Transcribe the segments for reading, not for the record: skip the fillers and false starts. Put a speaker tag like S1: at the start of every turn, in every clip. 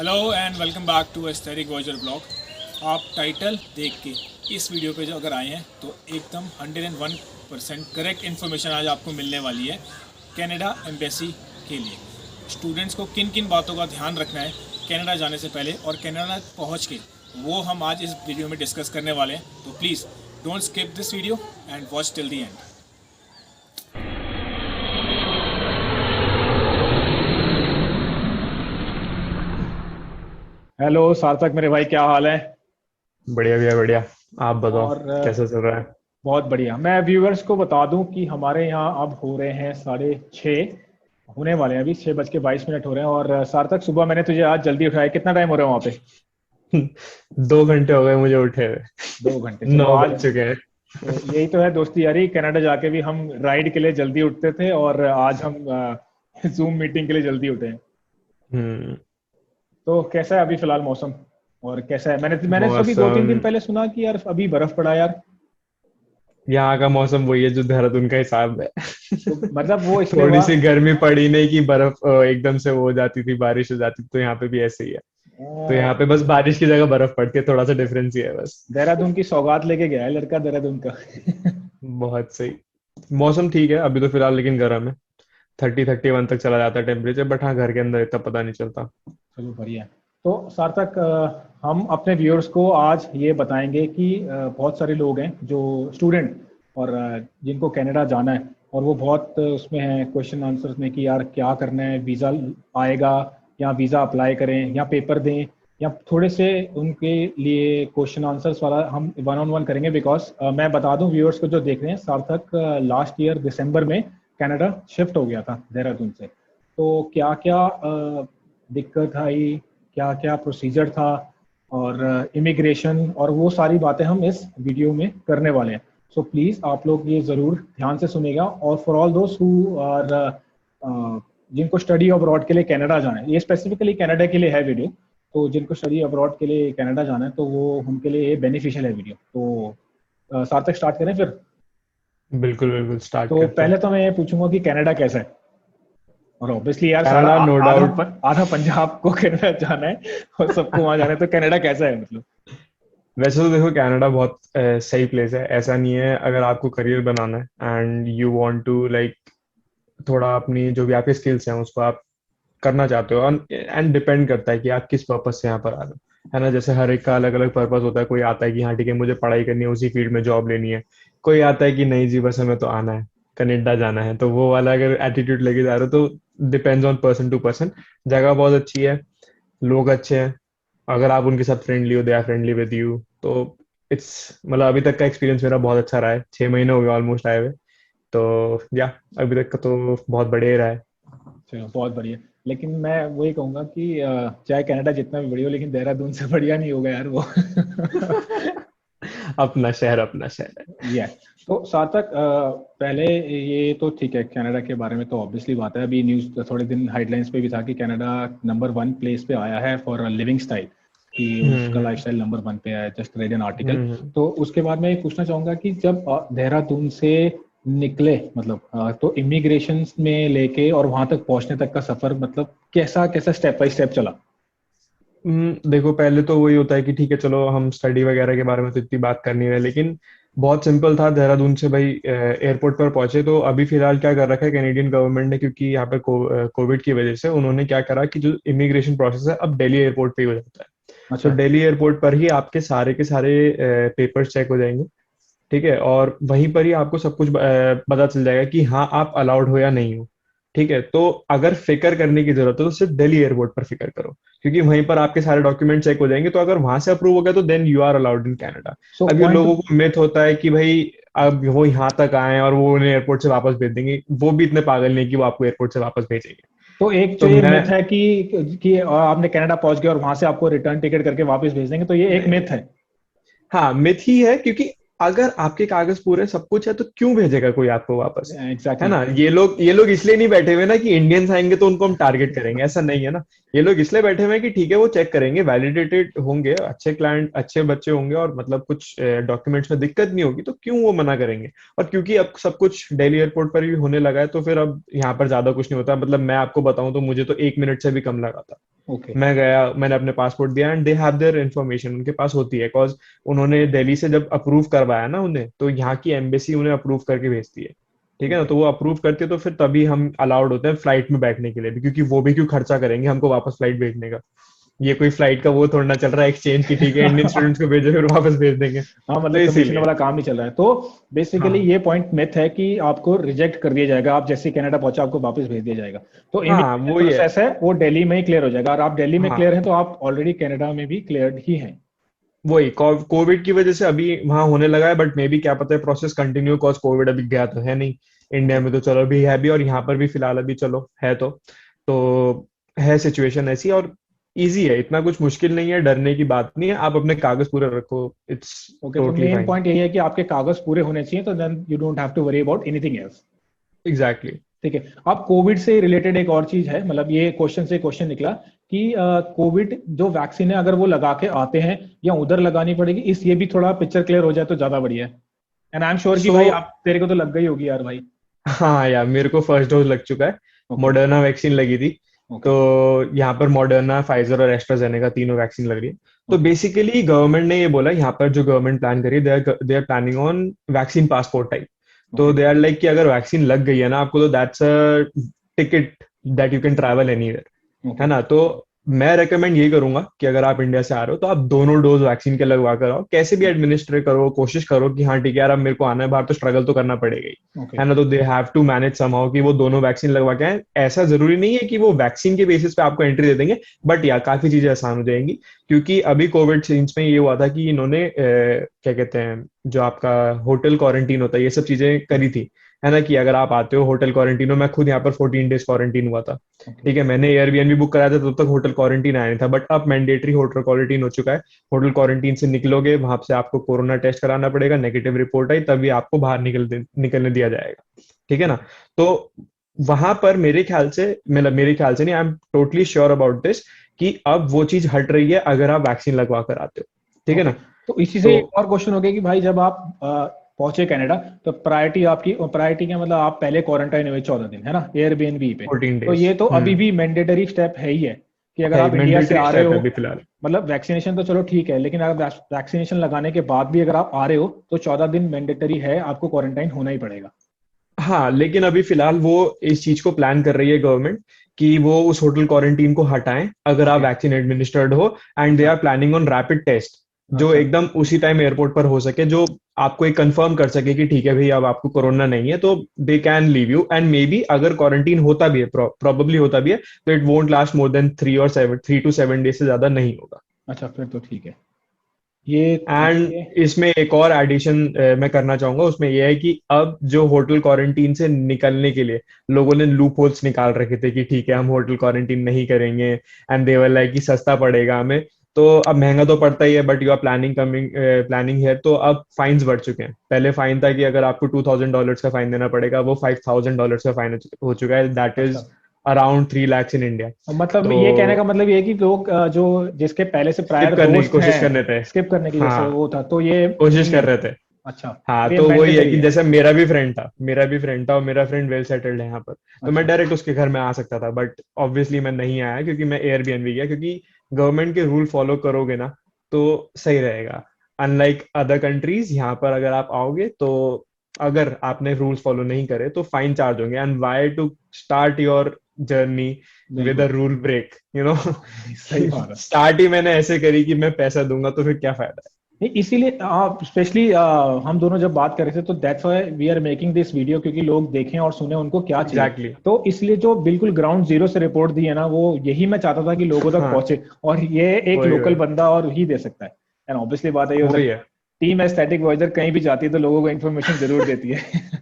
S1: Hello and welcome back to Aesthetic Voyager blog. आप title देख के इस वीडियो पे जो अगर आए हैं तो एकदम 101% करेक्ट इन्फॉर्मेशन आज आपको मिलने वाली है कनाडा एम्बेसी के लिए। स्टूडेंट्स को किन किन बातों का ध्यान रखना है कनाडा जाने से पहले और कनाडा पहुंच के, वो हम आज इस वीडियो में डिस्कस करने वाले हैं। तो please don't skip this video and watch till the and. Hello सार्थक, मेरे भाई, क्या हाल है?
S2: बढ़िया भैया बढ़िया। आप बताओ
S1: और
S2: कैसा चल रहा है।
S1: बहुत बढ़िया। मैं व्यूअर्स को बता दूं कि हमारे यहाँ अब हो रहे हैं 6:30, होने वाले हैं अभी 6:22 हो रहे हैं। और सार्थक, सुबह मैंने तुझे आज जल्दी उठाया। कितना टाइम हो रहा है वहाँ पे?
S2: 2 घंटे हो गए मुझे उठे हुए।
S1: 2 घंटे? चलो
S2: 9
S1: आज
S2: बज चुके हैं।
S1: तो यही तो है दोस्ती यारी। कनाडा जाके भी हम राइड के लिए जल्दी उठते थे और आज हम जूम मीटिंग के लिए जल्दी उठे हैं।
S2: हम्म।
S1: तो कैसा है अभी फिलहाल मौसम? और कैसा है? मैंने तो अभी दो तीन
S2: मौसम
S1: दिन पहले सुना कि यार अभी बर्फ पड़ा यार।
S2: यहाँ का मौसम वही है जो देहरादून का हिसाब है।
S1: तो मतलब वो इसलिए
S2: थोड़ी
S1: हुआ।
S2: सी गर्मी पड़ी नहीं कि बर्फ एकदम से वो हो जाती थी, बारिश हो जाती थी, तो यहाँ पे भी ऐसे ही है। तो यहाँ पे बस बारिश की जगह बर्फ पड़ती है, थोड़ा सा डिफरेंस ही है बस।
S1: देहरादून की सौगात लेके गया है लड़का देहरादून का।
S2: बहुत सही। मौसम ठीक है अभी तो फिलहाल, लेकिन गर्म है। 30-31 तक चला जाता है टेम्परेचर, बट हाँ घर के अंदर इतना पता नहीं चलता।
S1: चलो बढ़िया है। तो सार्थक, हम अपने व्यूअर्स को आज ये बताएंगे कि बहुत सारे लोग हैं जो स्टूडेंट और जिनको कनाडा जाना है, और वो बहुत उसमें हैं क्वेश्चन आंसर्स में कि यार क्या करना है, वीज़ा आएगा या वीज़ा अप्लाई करें या पेपर दें, या थोड़े से उनके लिए क्वेश्चन आंसर्स वाला हम वन ऑन वन करेंगे। बिकॉज मैं बता दूं व्यूअर्स को जो देख रहे हैं, सार्थक लास्ट ईयर दिसंबर में कनाडा शिफ्ट हो गया था देहरादून से। तो क्या क्या दिक्कत आई, क्या क्या प्रोसीजर था, और इमिग्रेशन और वो सारी बातें हम इस वीडियो में करने वाले हैं। सो प्लीज़ आप लोग ये ज़रूर ध्यान से सुनेगा। और फॉर ऑल दोस्त हु आर जिनको स्टडी अब्रॉड के लिए कनाडा जाना है, ये स्पेसिफिकली कनाडा के लिए है वीडियो। तो जिनको स्टडी अब्रॉड के लिए कनाडा जाना है तो वो उनके लिए बेनिफिशियल है वीडियो। तो सार्थक, स्टार्ट करें फिर?
S2: बिल्कुल बिल्कुल, स्टार्ट
S1: तो
S2: करते हैं।
S1: पहले तो मैं ये पूछूंगा कि कनाडा कैसा है। और ऑब्वियसली यार सारा
S2: कनाडा नो
S1: आधा
S2: डाउट।
S1: आधा पंजाब को कनाडा जाना है और सबको वहां जाना है, तो कनाडा कैसा है मतलब?
S2: वैसे तो देखो कनाडा बहुत सही प्लेस है, ऐसा नहीं है। अगर आपको करियर बनाना है and you want to like थोड़ा अपनी जो भी आपकी स्किल्स हैं उसको आप करना चाहते हो, एंड डिपेंड करता है कि आप किस पर्पज से यहाँ पर आ रहे हो, है ना। जैसे हर एक का अलग अलग पर्पज होता है। कोई आता है कि हाँ ठीक है मुझे पढ़ाई करनी है, उसी फील्ड में जॉब लेनी है। कोई आता है कि नहीं जी बस हमें तो आना है, कनाडा जाना है। तो वो वाला अगर एटीट्यूड लेके जा रहे हो तो depends on person to person. जगह बहुत अच्छी है, लोग अच्छे हैं। अगर आप उनके साथ फ्रेंडली हो, they are friendly with you, तो इट्स मतलब अभी तक का एक्सपीरियंस मेरा बहुत अच्छा रहा है। 6 महीने हो गए ऑलमोस्ट आए हुए। तो या अभी तक का तो बहुत बढ़िया ही रहा है।
S1: चलो बहुत बढ़िया। लेकिन मैं वही कहूंगा कि चाहे कनाडा जितना भी बढ़िया हो, लेकिन देहरादून से बढ़िया नहीं होगा यार वो।
S2: अपना शहर अपना शहर है।
S1: ये तो सार्थक, पहले ये तो ठीक है, कनाडा के बारे में तो ऑब्वियसली बात है। अभी न्यूज़ थोड़े दिन हेडलाइंस पे भी था कि कनाडा नंबर 1 प्लेस पे आया है फॉर लिविंग स्टाइल, कि उसका
S2: हम्म
S1: लाइफस्टाइल नंबर 1 पे है। Just read an article.
S2: Hmm
S1: तो उसके बाद मैं ये पूछना चाहूंगा कि जब देहरादून से निकले, मतलब तो इमिग्रेशन में लेके और वहां तक पहुंचने तक का सफर, मतलब कैसा कैसा स्टेप बाय स्टेप चला?
S2: देखो पहले तो वही होता है कि ठीक है चलो हम स्टडी वगैरह के बारे में तो इतनी बात कर नहीं रहे, लेकिन बहुत सिंपल था। देहरादून से भाई एयरपोर्ट पर पहुंचे तो अभी फिलहाल क्या कर रखा है कैनेडियन गवर्नमेंट ने, क्योंकि यहाँ पे कोविड की वजह से उन्होंने क्या करा कि जो इमिग्रेशन प्रोसेस है अब दिल्ली एयरपोर्ट पे ही हो जाता है। तो
S1: अच्छा।
S2: दिल्ली एयरपोर्ट पर ही आपके सारे के सारे पेपर्स चेक हो जाएंगे। ठीक है, और वहीं पर ही आपको सब कुछ पता चल जाएगा कि हाँ आप अलाउड हो या नहीं हो। ठीक है, तो अगर फिक्र करने की जरूरत है तो सिर्फ दिल्ली एयरपोर्ट पर फिक्र करो, क्योंकि वहीं पर आपके सारे डॉक्यूमेंट चेक हो जाएंगे। तो अगर वहां से अप्रूव हो गया तो then you are allowed in Canada.
S1: So
S2: अब ये
S1: पॉइंट।
S2: लोगों को मिथ होता है कि भाई अब वो यहाँ तक आए और वो उन्हें एयरपोर्ट से वापस भेज देंगे। वो भी इतने पागल नहीं कि वो आपको एयरपोर्ट से वापस भेजेंगे।
S1: तो एक जो
S2: तो
S1: ये
S2: मैं
S1: मिथ है कि आपने कनाडा पहुंच गए और वहां से आपको रिटर्न टिकट करके वापस भेज देंगे, तो ये एक
S2: नहीं
S1: मिथ
S2: नहीं,
S1: है।
S2: हाँ मिथ ही है, क्योंकि अगर आपके कागज पूरे सब कुछ है तो क्यों भेजेगा कोई आपको वापस। है
S1: एग्जैक्टली
S2: ना, ये लोग इसलिए नहीं बैठे हुए ना कि इंडियंस आएंगे तो उनको हम टारगेट करेंगे, ऐसा नहीं है ना। ये लोग इसलिए बैठे हुए हैं कि ठीक है वो चेक करेंगे, वैलिडेटेड होंगे, अच्छे क्लाइंट अच्छे बच्चे होंगे और मतलब कुछ डॉक्यूमेंट्स में दिक्कत नहीं होगी, तो क्यों वो मना करेंगे। और क्योंकि अब सब कुछ दिल्ली एयरपोर्ट पर भी होने लगा है तो फिर अब यहाँ पर ज्यादा कुछ नहीं होता। मतलब मैं आपको बताऊं तो मुझे तो 1 मिनट से भी कम लगा था।
S1: ओके।
S2: मैं गया, मैंने अपने पासपोर्ट दिया and they have their information, उनके पास होती है, बिकॉज उन्होंने दिल्ली से जब अप्रूव करवाया ना उन्हें, तो यहाँ की एम्बेसी उन्हें अप्रूव करके भेजती है। ठीक है ना,
S1: ओके।
S2: तो वो अप्रूव करती है तो फिर तभी हम अलाउड होते हैं फ्लाइट में बैठने के लिए भी, क्योंकि वो भी क्यों खर्चा करेंगे हमको वापस फ्लाइट भेजने का। ये कोई फ्लाइट का वो थोड़ा ना चल रहा है एक्सचेंज की, ठीक है इंडियन स्टूडेंट्स को भेजो फिर वापस भेज देंगे,
S1: हाँ,
S2: तो
S1: मतलब कमीशन
S2: इसीलिए।
S1: वाला काम नहीं चल रहा है। तो बेसिकली
S2: हाँ
S1: ये पॉइंट मिथ है कि आपको रिजेक्ट कर दिया जाएगा, आप जैसे कनाडा पहुंचा आपको वापस भेज दिया जाएगा। तो
S2: हाँ
S1: इमिग्रेशन
S2: वो ही है।
S1: प्रोसेस है वो दिल्ली में ही क्लियर हो जाएगा, और आप दिल्ली में क्लियर
S2: हाँ
S1: हैं तो आप ऑलरेडी कनाडा में भी क्लियर ही हैं।
S2: वही कोविड की वजह से अभी वहां होने लगा है, बट मे बी क्या पता है प्रोसेस कंटिन्यू, कॉज कोविड अभी गया तो है नहीं इंडिया
S1: ओके।
S2: में, तो चलो अभी है भी, और यहाँ पर भी फिलहाल अभी चलो है तो है सिचुएशन ऐसी, और इजी है, इतना कुछ मुश्किल नहीं है, डरने की बात नहीं है, आप अपने कागज पूरे रखो, इट्स
S1: ओके, तो
S2: टोटली
S1: मेन
S2: फाइन।
S1: पॉइंट यही है कि आपके कागज पूरे होने चाहिए, तो then you don't have to worry about anything else.
S2: Exactly.
S1: ठीक है। अब कोविड से रिलेटेड एक और चीज है, मतलब ये क्वेश्चन से क्वेश्चन निकला कि कोविड जो वैक्सीन है अगर वो लगा के आते हैं या उधर लगानी पड़ेगी, इस ये भी थोड़ा पिक्चर क्लियर हो जाए तो ज्यादा बढ़िया है। एंड आई एम श्योर कि
S2: सो
S1: भाई आप, तेरे को तो लग गई होगी यार भाई।
S2: हाँ यार, मेरे को फर्स्ट डोज लग चुका है,
S1: ओके।
S2: मॉडर्ना वैक्सीन लगी थी।
S1: ओके।
S2: तो यहाँ पर मॉडर्ना, फाइजर और एस्ट्राजेनेका तीनों वैक्सीन लग रही है। तो
S1: ओके।
S2: बेसिकली गवर्नमेंट ने ये बोला, यहाँ पर जो गवर्नमेंट प्लान करी, they are planning on vaccine passport type. तो
S1: ओके।
S2: दे आर लाइक कि अगर वैक्सीन लग गई है ना आपको, तो that's a ticket that you can travel anywhere, है
S1: ओके।
S2: ना। तो मैं रेकमेंड ये करूंगा कि अगर आप इंडिया से आ रहे हो तो आप दोनों डोज वैक्सीन के लगवा कर आओ, कैसे भी एडमिनिस्ट्रेट करो, कोशिश करो कि हाँ ठीक है यार अब मेरे को आना है बाहर, तो स्ट्रगल तो करना पड़ेगा ही,
S1: ओके।
S2: है ना। तो they have to manage somehow कि वो दोनों वैक्सीन लगवा के आए। ऐसा जरूरी नहीं है कि वो वैक्सीन के बेसिस पे आपको एंट्री दे देंगे, बट या काफी चीजें आसान हो जाएंगी, क्योंकि अभी कोविड चेंज में ये हुआ था कि इन्होंने क्या कहते हैं, जो आपका होटल क्वारंटीन होता है ये सब चीजें करी थी, है ना, कि अगर आप आते हो होटल क्वारंटीन में, मैं खुद यहाँ पर 14 डेज क्वारंटीन हुआ था।
S1: ओके।
S2: ठीक है, मैंने एयरबीएनबी बुक कराया था, तब तक होटल क्वारंटीन आया नहीं था, बट अब मैंडेटरी होटल क्वारंटीन हो चुका है। होटल क्वारंटीन से निकलोगे, वहां से आपको कोरोना टेस्ट कराना पड़ेगा, नेगेटिव रिपोर्ट आई तभी आपको बाहर निकलने दिया जाएगा। ठीक है ना। तो वहां पर मेरे ख्याल से, मतलब मेरे ख्याल से नहीं, I am totally sure about this, कि अब वो चीज हट रही है अगर आप वैक्सीन लगवा कर आते हो। ठीक है
S1: ओके।
S2: ना।
S1: तो इसी से
S2: तो
S1: एक और क्वेश्चन हो गया कि भाई जब आप पहुंचे कनाडा, तो प्रायोरिटी आपकी, प्रायोरिटी का मतलब आप पहले क्वारंटाइन हुए 14 दिन, है ना, एयरबीएनबी पे।
S2: 14
S1: तो
S2: डेज।
S1: ये तो अभी भी मैंडेटरी स्टेप है ही है कि अगर
S2: है,
S1: आप इंडिया से
S2: मैंडेटरी
S1: आ रहे
S2: स्टेप
S1: हो,
S2: है अभी फिलहाल।
S1: मतलब वैक्सीनेशन तो चलो ठीक है, लेकिन अगर वैक्सीनेशन लगाने के बाद भी अगर आप आ रहे हो तो 14 दिन मैंडेटरी है, आपको क्वारंटाइन होना ही पड़ेगा।
S2: हाँ लेकिन अभी फिलहाल वो इस चीज को प्लान कर रही है गवर्नमेंट, कि वो उस होटल क्वारंटीन को हटाएं अगर आप
S1: ओके।
S2: वैक्सीन एडमिनिस्टर्ड हो, एंड दे
S1: अच्छा।
S2: Are planning on rapid test, जो
S1: अच्छा।
S2: एकदम उसी टाइम एयरपोर्ट पर हो सके, जो आपको एक कंफर्म कर सके कि ठीक है भाई अब आपको कोरोना नहीं है, तो they can leave you. And may be अगर क्वारंटीन होता भी है, प्रोबेबली होता भी है, तो it won't last more than 3 to 7 days से ज्यादा नहीं होगा।
S1: अच्छा, फिर तो ठीक है। ये
S2: एंड
S1: ये
S2: इसमें एक और एडिशन मैं करना चाहूंगा, उसमें यह है कि अब जो होटल क्वारंटीन से निकलने के लिए लोगों ने लूप होल्स निकाल रखे थे कि ठीक है हम होटल क्वारंटीन नहीं करेंगे, एंड दे वर लाइक कि सस्ता पड़ेगा हमें। तो अब महंगा तो पड़ता ही है, बट यू आर प्लानिंग है, तो अब फाइन्स बढ़ चुके हैं। पहले फाइन था कि अगर आपको $2,000 का फाइन देना पड़ेगा, वो $5,000 का फाइन हो चुका है, दैट
S1: अच्छा,
S2: is around 3 lakhs in India.
S1: मतलब ये कहने
S2: तो
S1: का मतलब ये है कि लोग जो जिसके पहले से
S2: स्किप
S1: प्रायर
S2: करने की
S1: दोस्त
S2: कोशिश
S1: हैं,
S2: करने थे।
S1: स्किप करने की जैसे
S2: हाँ,
S1: वो था, तो ये
S2: कोशिश
S1: नहीं
S2: कर
S1: है।
S2: रहे थे।
S1: अच्छा,
S2: हाँ
S1: तो ये
S2: तो वही है
S1: मैंडेटरी
S2: कि
S1: है।
S2: जैसे मेरा भी फ्रेंड था और मेरा फ्रेंड वेल सेटल्ड है यहाँ पर, तो मैं
S1: अच्छा।
S2: डायरेक्ट उसके घर में आ सकता था, बट ऑब्वियसली मैं नहीं आया क्योंकि मैं एयरबीएनबी गया, क्योंकि गवर्नमेंट के रूल फॉलो करोगे ना तो सही रहेगा। अनलाइक अदर कंट्रीज, यहाँ पर अगर आप आओगे तो अगर आपने रूल्स फॉलो नहीं करे तो फाइन चार्ज होंगे, and why to start your journey with a
S1: बिल्कुल।
S2: Rule break, you know.
S1: सही बात है।
S2: स्टार्ट ही मैंने ऐसे करी कि मैं पैसा दूंगा तो फिर क्या फायदा
S1: नहीं, इसीलिए स्पेशली हम दोनों जब बात कर रहे थे तो that's why we are making this video, क्योंकि लोग देखें और सुने उनको क्या
S2: है।
S1: चाहिए।
S2: एग्जैक्टली।
S1: तो इसलिए जो बिल्कुल ग्राउंड जीरो से रिपोर्ट दी है ना, वो यही मैं चाहता था कि लोगों तक
S2: हाँ
S1: पहुंचे, और ये एक
S2: वही
S1: लोकल
S2: वही
S1: बंदा और ही दे सकता है। एंड ऑब्वियसली बात है, ये हो
S2: वही
S1: सकता
S2: है।
S1: है टीम एस्थेटिक वॉइजर कहीं भी जाती है तो लोगों को इन्फॉर्मेशन जरूर देती है।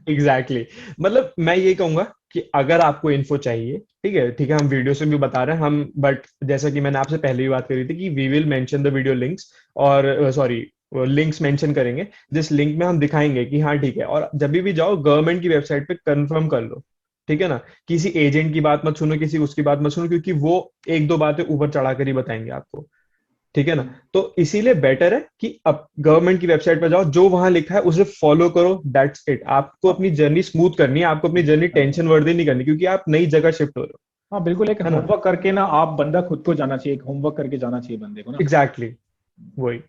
S2: एग्जैक्टली मतलब मैं ये कहूंगा कि अगर आपको इन्फो चाहिए, ठीक है हम वीडियो से भी बता रहे हैं हम, बट जैसा कि मैंने आपसे पहले भी बात करी थी कि we will mention the video links, और सॉरी लिंक्स मेंशन करेंगे, जिस लिंक में हम दिखाएंगे कि हाँ ठीक है, और जब भी जाओ गवर्नमेंट की वेबसाइट पे कंफर्म कर लो। ठीक है ना, किसी एजेंट की बात मत सुनो, किसी उसकी बात मत सुनो, क्योंकि वो एक दो बातें ऊपर चढ़ा कर ही बताएंगे आपको। ठीक है ना। तो इसीलिए बेटर है कि अब गवर्नमेंट की वेबसाइट पर जाओ, जो वहां लिखा है उसे फॉलो करो, दैट्स इट। आपको अपनी जर्नी स्मूथ करनी है, आपको अपनी जर्नी टेंशन वर्दी नहीं करनी, क्योंकि आप नई जगह शिफ्ट हो रहे हो।
S1: हाँ बिल्कुल, एक
S2: है ना?
S1: होमवर्क करके ना आप, बंदा खुद को जाना चाहिए, एक होमवर्क करके जाना चाहिए बंदे को ना।
S2: एग्जैक्टली exactly, वही।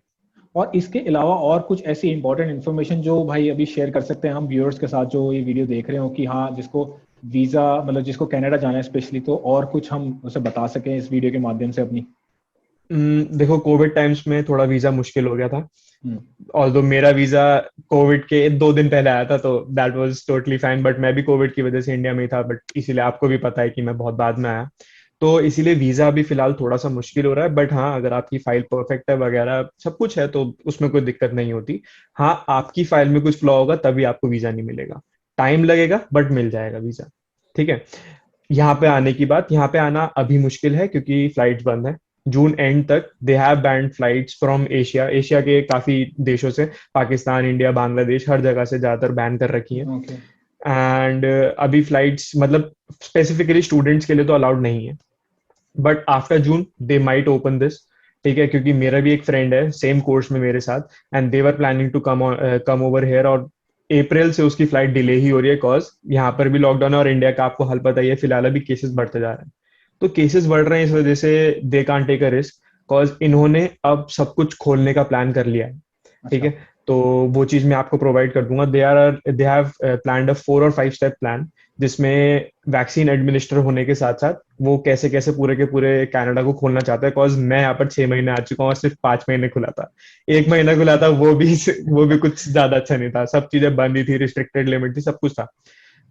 S1: और इसके अलावा और कुछ ऐसी इंपॉर्टेंट इन्फॉर्मेशन जो भाई अभी शेयर कर सकते हैं हम व्यूअर्स के साथ जो ये वीडियो देख रहे हो, कि हाँ जिसको वीजा मतलब जिसको कनाडा जाना है स्पेशली, तो और कुछ हम उसे बता सकें इस वीडियो के माध्यम से अपनी।
S2: देखो, कोविड टाइम्स में थोड़ा वीजा मुश्किल हो गया था।
S1: हम्म।
S2: ऑल्दो मेरा वीजा कोविड के 2 दिन पहले आया था, तो that was totally fine, but मैं भी कोविड की वजह से इंडिया में ही था, बट इसीलिए आपको भी पता है कि मैं बहुत बाद में आया। तो इसीलिए वीजा अभी फिलहाल थोड़ा सा मुश्किल हो रहा है, बट हाँ अगर आपकी फाइल परफेक्ट है वगैरह सब कुछ है तो उसमें कोई दिक्कत नहीं होती। हाँ, आपकी फाइल में कुछ फ्लॉ होगा तभी आपको वीजा नहीं मिलेगा, टाइम लगेगा बट मिल जाएगा वीजा। ठीक है। यहाँ पे आने की बात, यहाँ पे आना अभी मुश्किल है क्योंकि फ्लाइट्स बंद है जून एंड तक। They have banned flights from Asia, Asia के काफी देशों से, पाकिस्तान, इंडिया, बांग्लादेश, हर जगह से ज्यादातर बैन कर रखी है।
S1: ओके।
S2: एंड अभी फ्लाइट्स मतलब स्पेसिफिकली स्टूडेंट्स के लिए तो अलाउड नहीं है, but after June they might open this. ठीक है, क्योंकि मेरा भी एक फ्रेंड है सेम कोर्स में मेरे साथ, and they were planning to come over here, और अप्रैल से उसकी फ्लाइट डिले ही हो रही है, कॉज यहाँ पर भी लॉकडाउन है और इंडिया का आपको हाल पता ही है, फिलहाल अभी केसेस बढ़ते जा रहे हैं। तो केसेस बढ़ रहे हैं, इस वजह से they can't take a risk, cause इन्होंने अब सब कुछ खोलने का प्लान कर लिया है। ठीक
S1: अच्छा।
S2: है। तो वो चीज मैं आपको प्रोवाइड कर दूंगा। दे हैव प्लान्ड अ 4 और 5 स्टेप प्लान, जिसमें वैक्सीन एडमिनिस्टर होने के साथ साथ वो कैसे कैसे पूरे के पूरे कनाडा को खोलना चाहता है। कॉज मैं यहाँ पर 6 महीने आ चुका हूँ और सिर्फ 5 महीने खुला था। 1 महीना खुला था, वो भी कुछ ज्यादा अच्छा नहीं था, सब चीजें बंद ही थी, रिस्ट्रिक्टेड लिमिट थी, सब कुछ था।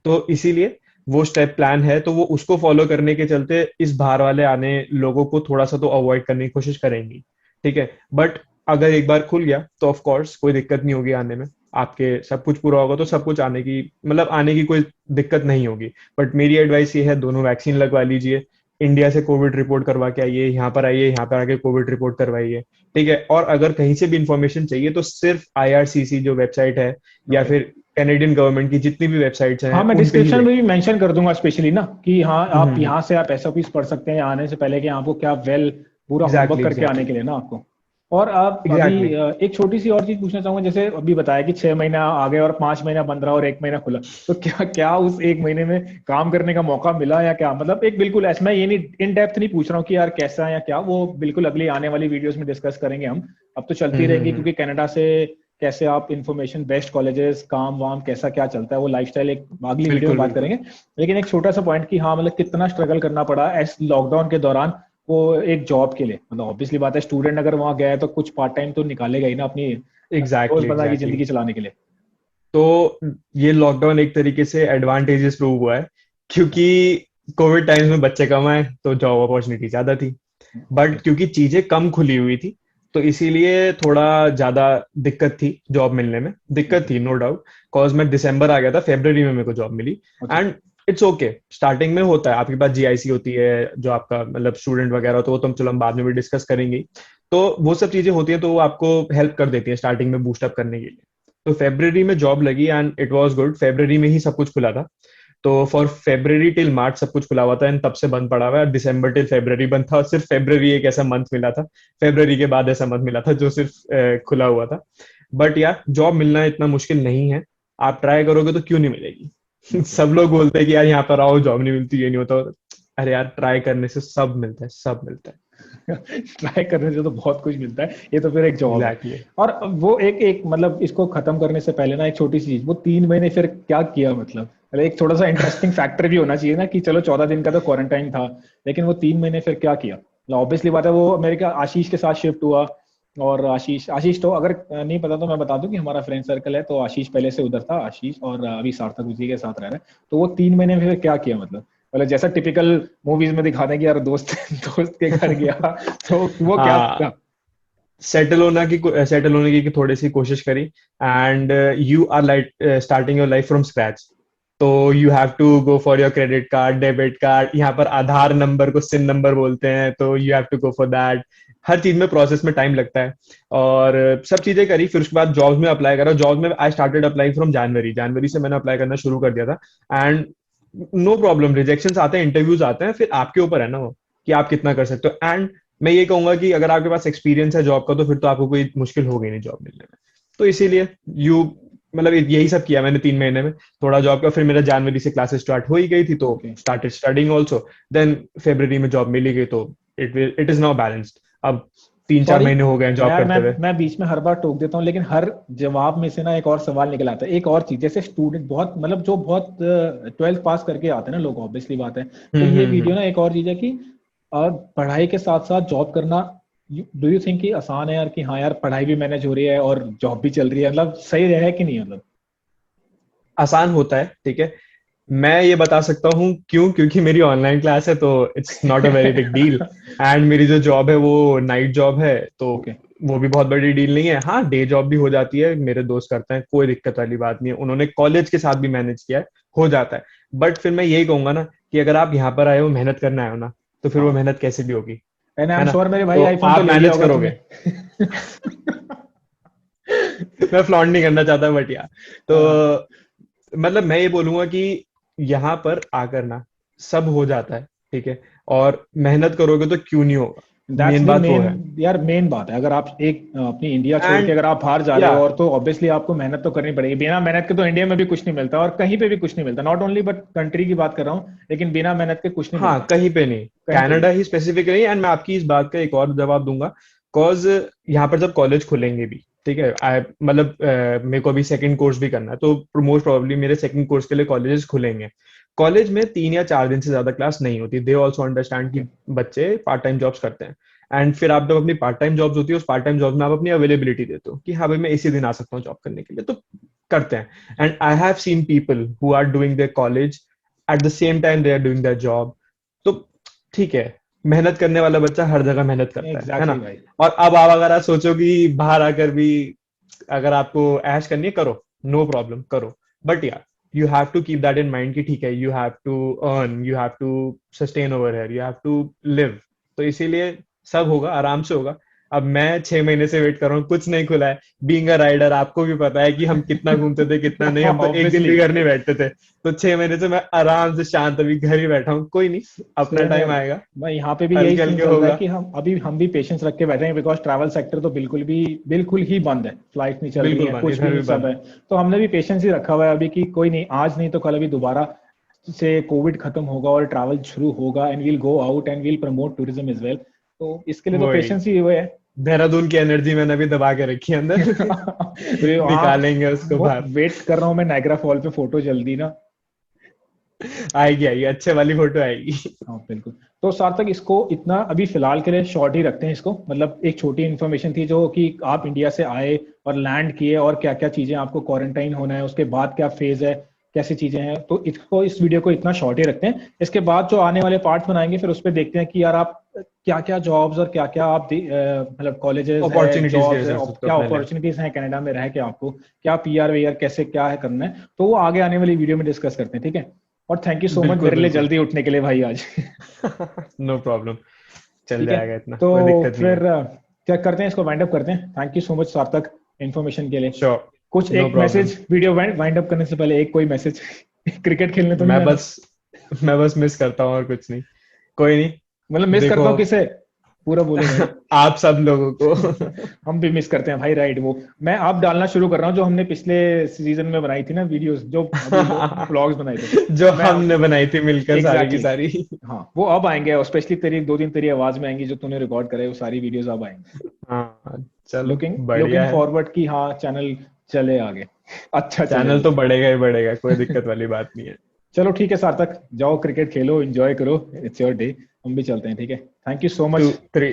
S2: तो इसीलिए वो स्टेप प्लान है, तो वो उसको फॉलो करने के चलते इस बाहर वाले आने लोगों को थोड़ा सा तो अवॉइड करने की कोशिश करेंगी। ठीक है। बट अगर एक बार खुल गया तो ऑफ कोर्स कोई दिक्कत नहीं होगी आने में। आपके सब कुछ पूरा होगा तो सब कुछ आने की मतलब आने की कोई दिक्कत नहीं होगी। बट मेरी एडवाइस ये है, दोनों वैक्सीन लगवा लीजिए, इंडिया से कोविड रिपोर्ट करवा के आइए, यहाँ पर आइए, यहाँ पर आके कोविड रिपोर्ट करवाइए। ठीक है। और अगर कहीं से भी इंफॉर्मेशन चाहिए तो सिर्फ आईआरसीसी जो वेबसाइट है, या
S1: ओके।
S2: फिर कैनेडियन गवर्नमेंट की जितनी भी वेबसाइट्स
S1: हाँ
S2: हैं
S1: मैं
S2: उन पे ही
S1: डिस्क्रिप्शन में
S2: देखें।
S1: भी मेंशन कर दूंगा स्पेशली ना, कि हाँ आप
S2: हम्म।
S1: यहाँ से आप एसओपीज पढ़ सकते हैं आने से पहले, कि आपको क्या वेल पूरा होमवर्क
S2: एग्जैक्टली
S1: करके आने
S2: एग्जैक्टली
S1: के लिए ना आपको। और आप
S2: एग्जैक्टली।
S1: अभी एक छोटी सी और चीज पूछना चाहूंगा, जैसे अभी बताया कि 6 महीना आ गए और 5 महीना बंद रहा और 1 महीना खुला, तो क्या क्या उस 1 महीने में काम करने का मौका मिला या क्या, मतलब एक बिल्कुल ऐसा, मैं ये नहीं इन डेप्थ नहीं पूछ रहा हूँ कि यार कैसा है या क्या, वो बिल्कुल अगली आने वाली वीडियोस में डिस्कस करेंगे हम। अब तो चलती रहेंगी
S2: हम्म।
S1: क्योंकि कनाडा से कैसे आप इंफॉर्मेशन, बेस्ट कॉलेजेस, काम वाम कैसा क्या चलता है, वो लाइफस्टाइल एक अगली वीडियो में
S2: बिल्कुल
S1: बात
S2: बिल्कुल।
S1: करेंगे। लेकिन एक छोटा सा पॉइंट कि हाँ मतलब कितना स्ट्रगल करना पड़ा इस लॉकडाउन के दौरान वो एक जॉब के लिए, मतलब ऑब्वियसली बात है स्टूडेंट अगर वहां गया है तो कुछ पार्ट टाइम तो निकालेगा ही ना अपनी
S2: एग्जैक्टली
S1: रोजमर्रा की
S2: एग्जैक्टली।
S1: जिंदगी चलाने के लिए।
S2: तो ये लॉकडाउन एक तरीके से एडवांटेजेस प्रूव हुआ है,
S1: अच्छा।
S2: क्योंकि कोविड टाइम्स में बच्चे कम आए तो जॉब अपॉर्चुनिटी ज्यादा थी।
S1: ओके।
S2: बट क्योंकि चीजें कम खुली हुई थी तो इसीलिए थोड़ा ज्यादा दिक्कत थी जॉब मिलने में, दिक्कत
S1: ओके।
S2: थी नो डाउट। कॉज मैं दिसंबर आ गया था, फरवरी में मेरे को जॉब मिली।
S1: अच्छा।
S2: एंड इट्स ओके, स्टार्टिंग में होता है, आपके पास जीआईसी होती है जो आपका मतलब स्टूडेंट वगैरह, तो वो तो हम चलो हम बाद में भी डिस्कस करेंगे। तो वो सब चीजें होती हैं तो वो आपको हेल्प कर देती है स्टार्टिंग में बूस्ट अप करने के लिए। तो फरवरी में जॉब लगी एंड इट वाज गुड, फरवरी में ही सब कुछ खुला था। तो फॉर फेब्रवरी टिल मार्च सब कुछ खुला हुआ था एंड तब से बंद पड़ा हुआ है। दिसंबर टिल फेब्रवरी बंद था और सिर्फ फेब्रवरी एक ऐसा मंथ मिला था, फेब्रवरी के बाद ऐसा मंथ मिला था जो सिर्फ खुला हुआ था। बट यार जॉब मिलना इतना मुश्किल नहीं है, आप ट्राई करोगे तो क्यों नहीं मिलेगी।
S1: ओके।
S2: सब लोग बोलते हैं कि यार यहाँ पर आओ जॉब नहीं मिलती, ये नहीं होता। अरे यार ट्राई करने से सब मिलता है, सब मिलता है।
S1: ट्राई करने से तो बहुत कुछ मिलता है, ये तो फिर एक जॉब है।
S2: एग्जैक्टली।
S1: और वो एक एक मतलब इसको खत्म करने से पहले ना एक छोटी सी चीज, वो 3 महीने फिर क्या किया, मतलब एक थोड़ा सा इंटरेस्टिंग फैक्टर भी होना चाहिए ना, कि चलो 14 दिन का तो क्वारंटाइन था, लेकिन वो 3 महीने फिर क्या किया, मतलब ऑब्वियसली बात है वो मेरे क्या आशीष के साथ शिफ्ट हुआ। और आशीष आशीष तो अगर नहीं पता तो मैं बता दूं कि हमारा फ्रेंड सर्कल है, तो आशीष पहले से उधर था, आशीष और अभी सार्थक उसी के साथ रह रहा है। तो वो 3 महीने में फिर क्या किया, मतलब जैसा टिपिकल मूवीज में दिखाते हैं कि यार दोस्त दोस्त के घर गया, तो वो क्या
S2: हाँ,
S1: था।
S2: सेटल होने की थोड़ी सी कोशिश करी, and you are like starting your life from scratch. तो you have to go for your credit card, debit card, यहाँ पर आधार नंबर को सिन नंबर बोलते हैं, तो you have to go for that. हर चीज में प्रोसेस में टाइम लगता है। और सब चीजें करी, फिर उसके बाद जॉब्स में अप्लाई करा। जॉब में I started apply from January, जनवरी से मैंने अप्लाई करना शुरू कर दिया था। एंड नो प्रॉब्लम, रिजेक्शन आते हैं, इंटरव्यूज आते हैं, फिर आपके ऊपर है ना वो कि आप कितना कर सकते हो। एंड मैं ये कहूंगा कि अगर आपके पास एक्सपीरियंस है जॉब का तो फिर तो आपको कोई मुश्किल होगी नहीं जॉब मिलने में। तो इसीलिए यू मतलब यही सब किया मैंने 3 महीने में, थोड़ा जॉब का, फिर मेरा जनवरी से क्लासेस स्टार्ट हो ही गई थी, तो
S1: okay.
S2: Started studying also, then फरवरी में जॉब मिल ही गई, तो इट इज नाउ बैलेंस्ड। अब 3-4
S1: सॉरी
S2: महीने हो गए जॉब
S1: यार, मैं
S2: करते हुए।
S1: मैं बीच में हर बार टोक देता हूँ, लेकिन हर जवाब में से ना एक और सवाल निकल आता है, एक और चीज। जैसे स्टूडेंट बहुत, मतलब जो बहुत 12th पास करके आते हैं ना लोग, ऑब्वियसली बात है, तो ये वीडियो
S2: हम्म।
S1: ना एक और चीज है कि पढ़ाई के साथ साथ जॉब करना, डू यू थिंक कि आसान है यार, कि हाँ यार पढ़ाई भी मैनेज हो रही है और जॉब भी चल रही है, मतलब सही है कि नहीं मतलब?
S2: आसान होता है, ठीक है। मैं ये बता सकता हूँ क्यों, क्योंकि मेरी ऑनलाइन क्लास है, तो it's not a very big deal. And मेरी जो जॉब है वो नाइट जॉब है, तो
S1: ओके।
S2: वो भी बहुत बड़ी डील नहीं है। हाँ, डे जॉब भी हो जाती है, मेरे दोस्त करते हैं, कोई दिक्कत वाली बात नहीं है, उन्होंने कॉलेज के साथ भी मैनेज किया है, हो जाता है। बट फिर मैं यही कहूंगा ना कि अगर आप यहाँ पर आए हो मेहनत करना आए हो ना, तो फिर वो
S1: हाँ,
S2: मेहनत कैसे भी होगी,
S1: एंड आई
S2: है
S1: एम
S2: ना।
S1: श्योर मेरे भाई
S2: तो
S1: आईफोन तो
S2: आप
S1: ले लिया
S2: मैनेज
S1: होगा
S2: करोगे।
S1: तुमने।
S2: मैं फ्लॉन्ट नहीं करना चाहता, बट यार, तो
S1: हाँ,
S2: मतलब मैं ये बोलूंगा कि यहाँ पर आकर ना सब हो जाता है, ठीक है, और मेहनत करोगे तो क्यों नहीं होगा,
S1: दैट्स
S2: मेन
S1: द
S2: बात वो
S1: मेन,
S2: है।
S1: यार मेन बात है। अगर आप एक अपनी इंडिया छोड़ के
S2: एंड
S1: अगर आप बाहर जा रहे
S2: या
S1: हो, और तो ऑब्वियसली आपको मेहनत तो करनी पड़ेगी। बिना मेहनत के तो इंडिया में भी कुछ नहीं मिलता, और कहीं पे भी कुछ नहीं मिलता, नॉट ओनली बट कंट्री की बात कर रहा हूँ, लेकिन बिना मेहनत के कुछ नहीं
S2: हाँ,
S1: मिलता
S2: कहीं पे नहीं,
S1: कहीं पे
S2: कनाडा
S1: भी।
S2: ही स्पेसिफिक नहीं। एंड मैं आपकी इस बात का एक और जवाब दूंगा, कॉज यहाँ पर जब कॉलेज खुलेंगे भी, ठीक है, मतलब मेरे को अभी सेकंड कोर्स भी करना है, तो मोस्ट प्रोबेबली मेरे सेकंड कोर्स के लिए कॉलेजेस खुलेंगे। कॉलेज में 3 या 4 दिन से ज्यादा क्लास नहीं होती, दे ऑल्सो अंडरस्टैंड
S1: ओके।
S2: कि बच्चे पार्ट टाइम जॉब्स करते हैं। एंड फिर आप जब अपनी पार्ट टाइम जॉब्स होती है, उस पार्ट टाइम जॉब में आप अपनी अवेलेबिलिटी देते हो कि हाँ भाई मैं इसी दिन आ सकता हूँ जॉब करने के लिए, तो करते हैं। And I have seen people who are doing their college at the same time they are doing their job. तो ठीक है, मेहनत करने वाला बच्चा हर जगह मेहनत करता है
S1: एग्जैक्टली
S2: ना।
S1: भाई।
S2: और अब आप अगर आप सोचो कि बाहर आकर भी अगर आपको ऐश करनी है, करो, नो प्रॉब्लम, करो। बट यार, you have to keep that in mind कि ठीक है, you have to earn, you have to sustain over here, you have to live. तो इसीलिए सब होगा, आराम से होगा। अब मैं 6 महीने से वेट कर रहा हूँ, कुछ नहीं खुला है। बीइंग अ राइडर, आपको भी पता है कि हम कितना घूमते थे कितना नहीं, हम तो एक दिन
S1: ऑब्वियसली।
S2: भी घर नहीं बैठते थे। तो 6 महीने से मैं आराम से शांत अभी घर ही बैठा हूँ, कोई नहीं, अपना
S1: सेम
S2: टाइम
S1: यार,
S2: आएगा,
S1: मैं यहाँ पे भी यही
S2: हल्के
S1: सीन
S2: हल्के
S1: चल रहा है
S2: होगा।
S1: कि हम भी पेशेंस रख के बैठे हैं, बिकॉज ट्रैवल सेक्टर तो बिल्कुल ही बंद है, फ्लाइट नहीं चल रही
S2: बिल्कुल
S1: है,
S2: बंद,
S1: कुछ भी
S2: इधर
S1: नहीं,
S2: भी
S1: सब
S2: बंद।
S1: है। तो हमने भी पेशेंस ही रखा हुआ है अभी, कि कोई नहीं, आज नहीं तो कल अभी दोबारा से कोविड खत्म होगा और ट्रैवल शुरू होगा, and we'll go out and we'll promote tourism as well. तो इसके लिए तो
S2: वही,
S1: पेशेंस ही हुए है।
S2: देहरादून की एनर्जी मैंने अभी दबा के रखी है अंदर।
S1: अरे हाँ,
S2: निकालेंगे उसको
S1: वो
S2: बाहर।
S1: वेट कर रहा हूँ मैं नायग्रा फॉल पे फोटो जल्दी ना।
S2: आएगी आएगी, अच्छे वाली फोटो आएगी।
S1: हाँ बिल्कुल। तो सार्थक, इसको इतना अभी फिलहाल के लिए शॉर्ट ही रखते हैं इसको, मतलब एक छोटी इन्फॉर्मेशन थी जो कि आप इंडिया से आए और लैंड किए, और क्या क्या चीजें आपको क्वारंटाइन होना है, उसके बाद क्या फेज है, कैसी चीजें हैं, तो इसको, इस वीडियो को इतना शॉर्ट ही रखते हैं। इसके बाद जो आने वाले पार्ट्स बनाएंगे, फिर उस पर देखते हैं कि यार आप क्या क्या जॉब्स और क्या क्या आप मतलब कॉलेजेस है,
S2: अपॉर्चुनिटीज
S1: जॉब्स है,
S2: ले सकते हो
S1: क्या
S2: अपने लिए।
S1: अपॉर्चुनिटीज हैं कनाडा में रह के आपको, क्या पीआर वीआर कैसे क्या है करना है, तो वो आगे आने वाली वीडियो में डिस्कस करते हैं, ठीक है। और थैंक यू सो मच
S2: बिल्कुल
S1: मेरे लिए
S2: बिल्कुल।
S1: जल्दी उठने के लिए भाई आज।
S2: नो प्रॉब्लम, चल
S1: ठीक है,
S2: जाएगा, इतना
S1: तो
S2: कोई दिक्कत नहीं है।
S1: फिर क्या करते हैं, इसको वाइंड अप करते हैं। थैंक यू सो मच सार्थक, इन्फॉर्मेशन के लिए।
S2: श्योर,
S1: कुछ
S2: नो
S1: एक
S2: problem.
S1: Message, video wind up करने से पहले एक कोई मैसेज। क्रिकेट खेलने तो नहीं
S2: मैं
S1: जाना?
S2: बस मैं बस मिस करता हूँ, और कुछ नहीं। कोई
S1: मतलब
S2: नहीं,
S1: मिस
S2: देखो
S1: करता हूँ
S2: अब।
S1: किसे? पूरा बोलो भाई।
S2: आप सब लोगों को।
S1: हम भी मिस करते हैं भाई, राइट। वो मैं अब डालना शुरू कर रहा हूँ जो हमने पिछले सीजन में बनाई थी ना वीडियोस, जो अभी ब्लॉग्स बनाए थे।
S2: जो
S1: मैं
S2: हमने बनाई थी मिलकर सारी की
S1: एग्जैक्टली
S2: सारी।
S1: हाँ, वो अब आएंगे, और स्पेशली तेरी दो दिन तेरी आवाज में आएंगी, जो तूने रिकॉर्ड करे, वो सारी वीडियोस अब आएंगी।
S2: हाँ, चलो,
S1: लुकिंग लुकिंग
S2: बढ़िया है।
S1: फॉरवर्ड कि हाँ चैनल चले आगे। अच्छा चले
S2: चैनल
S1: वो।
S2: तो बढ़ेगा ही बढ़ेगा, कोई दिक्कत वाली बात नहीं है।
S1: चलो ठीक है सार्थक, जाओ क्रिकेट खेलो, एंजॉय करो, इट्स योर डे। हम भी चलते हैं, ठीक है। Thank you so
S2: too
S1: much.
S2: Three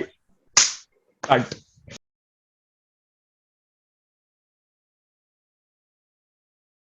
S2: cut.